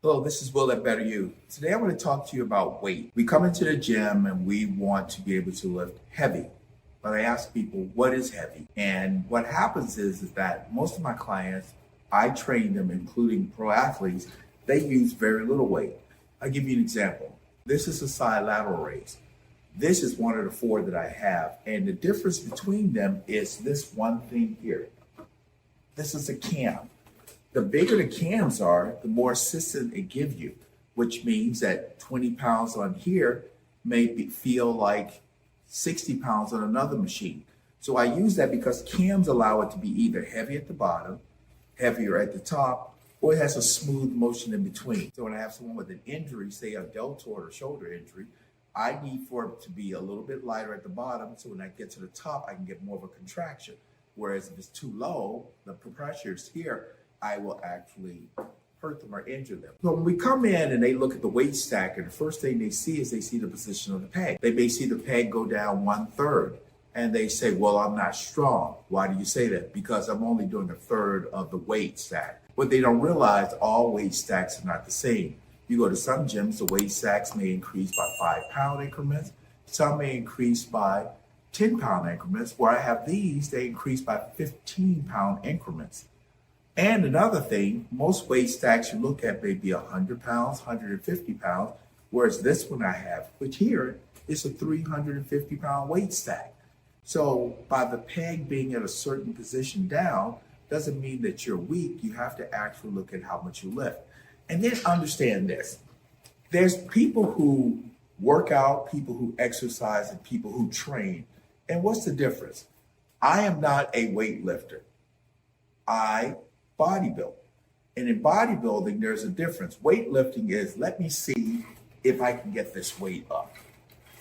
Hello, this is Will at Better You. Today I want to talk to you about weight. We come into the gym and we want to be able to lift heavy. But I ask people, what is heavy? And what happens is that most of my clients, I train them, including pro athletes, they use very little weight. I'll give you an example. This is a side lateral raise. This is one of the four that I have. And the difference between them is this one thing here. This is a cam. The bigger the cams are, the more assistance it gives you, which means that 20 pounds on here may feel like 60 pounds on another machine. So I use that because cams allow it to be either heavy at the bottom, heavier at the top, or it has a smooth motion in between. So when I have someone with an injury, say a deltoid or shoulder injury, I need for it to be a little bit lighter at the bottom, so when I get to the top, I can get more of a contraction. Whereas if it's too low, the pressure is here, I will actually hurt them or injure them. So when we come in and they look at the weight stacker, the first thing they see is they see the position of the peg. They may see the peg go down 1/3 and they say, well, I'm not strong. Why do you say that? Because I'm only doing 1/3 of the weight stack. What they don't realize, all weight stacks are not the same. You go to some gyms, the weight stacks may increase by 5-pound increments. Some may increase by 10-pound increments. Where I have these, they increase by 15-pound increments. And another thing, most weight stacks you look at may be 100 pounds, 150 pounds, whereas this one I have, which here is a 350-pound weight stack. So by the peg being at a certain position down, doesn't mean that you're weak. You have to actually look at how much you lift. And then understand this. There's people who work out, people who exercise, and people who train. And what's the difference? I am not a weightlifter. I bodybuild. And in bodybuilding, there's a difference. Weightlifting is, let me see if I can get this weight up.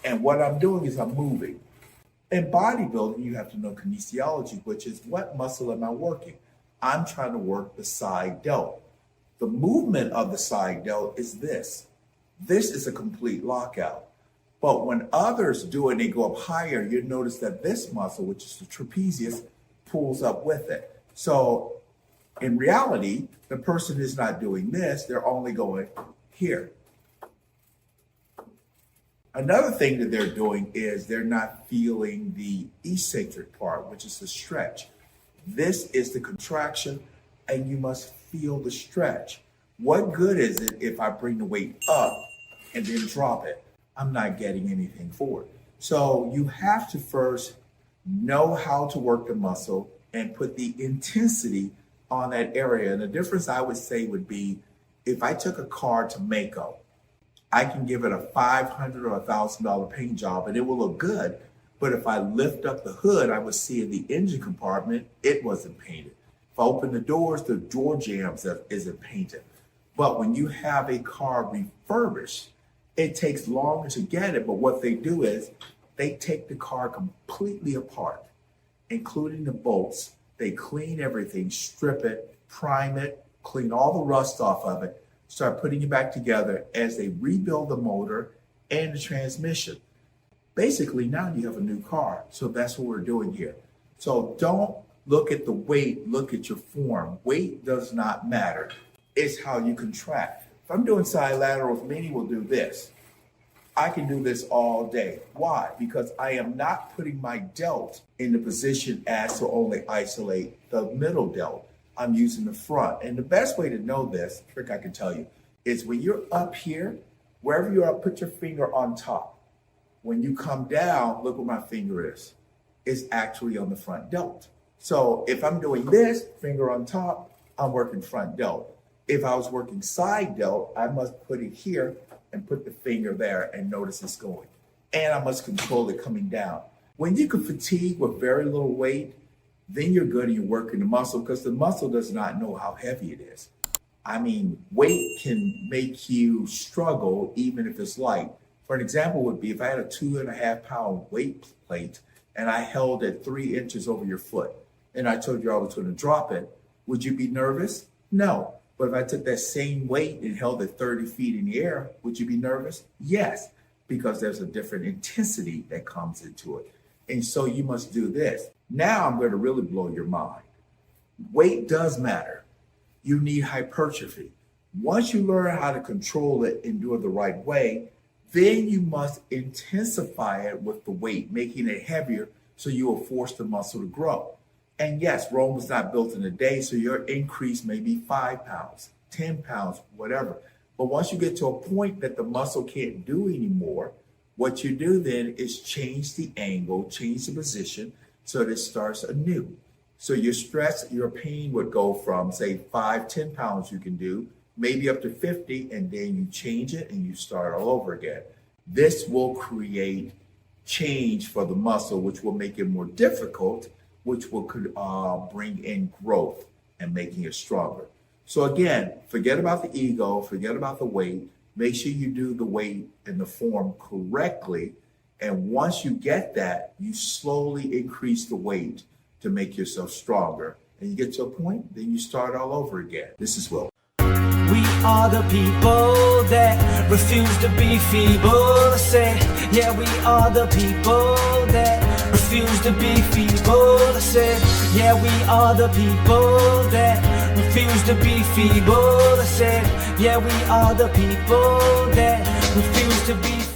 And what I'm doing is I'm moving. In bodybuilding, you have to know kinesiology, which is what muscle am I working? I'm trying to work the side delt. The movement of the side delt is this. This is a complete lockout. But when others do it and they go up higher, you notice that this muscle, which is the trapezius, pulls up with it. So in reality, the person is not doing this, they're only going here. Another thing that they're doing is they're not feeling the eccentric part, which is the stretch. This is the contraction, and you must feel the stretch. What good is it if I bring the weight up and then drop it? I'm not getting anything for it. So you have to first know how to work the muscle and put the intensity on that area. And the difference I would say would be, if I took a car to Mako, I can give it a $500 or $1,000 paint job and it will look good. But if I lift up the hood, I would see in the engine compartment, it wasn't painted. If I open the doors, the door jambs isn't painted. But when you have a car refurbished, it takes longer to get it. But what they do is they take the car completely apart, including the bolts. They clean everything, strip it, prime it, clean all the rust off of it, start putting it back together as they rebuild the motor and the transmission. Basically, now you have a new car. So that's what we're doing here. So don't look at the weight, look at your form. Weight does not matter. It's how you contract. If I'm doing side laterals, many will do this. I can do this all day. Why? Because I am not putting my delt in the position as to only isolate the middle delt. I'm using the front. And the best way to know this, trick I can tell you, is when you're up here, wherever you are, put your finger on top. When you come down, look where my finger is. It's actually on the front delt. So if I'm doing this, finger on top, I'm working front delt. If I was working side delt, I must put it here and put the finger there and notice it's going. And I must control it coming down. When you can fatigue with very little weight, then you're good and you're working the muscle, because the muscle does not know how heavy it is. I mean, weight can make you struggle even if it's light. For an example would be if I had a 2.5-pound weight plate and I held it 3 inches over your foot and I told you I was going to drop it, would you be nervous? No. But if I took that same weight and held it 30 feet in the air, would you be nervous? Yes, because there's a different intensity that comes into it. And so you must do this. Now I'm going to really blow your mind. Weight does matter. You need hypertrophy. Once you learn how to control it and do it the right way, then you must intensify it with the weight, making it heavier so you will force the muscle to grow. And yes, Rome was not built in a day, so your increase may be 5 pounds, 10 pounds, whatever. But once you get to a point that the muscle can't do anymore, what you do then is change the angle, change the position so that it starts anew. So your stress, your pain would go from, say, 5, 10 pounds you can do, maybe up to 50, and then you change it and you start all over again. This will create change for the muscle, which will make it more difficult, which will bring in growth and making it stronger. So again, forget about the ego, forget about the weight. Make sure you do the weight and the form correctly. And once you get that, you slowly increase the weight to make yourself stronger. And you get to a point, then you start all over again. This is Will. We are the people that refuse to be feeble. I say, yeah, we are the people that refuse to be feeble. I say, yeah, we are the people that refuse to be feeble. I say, yeah, we are the people that refuse to be feeble.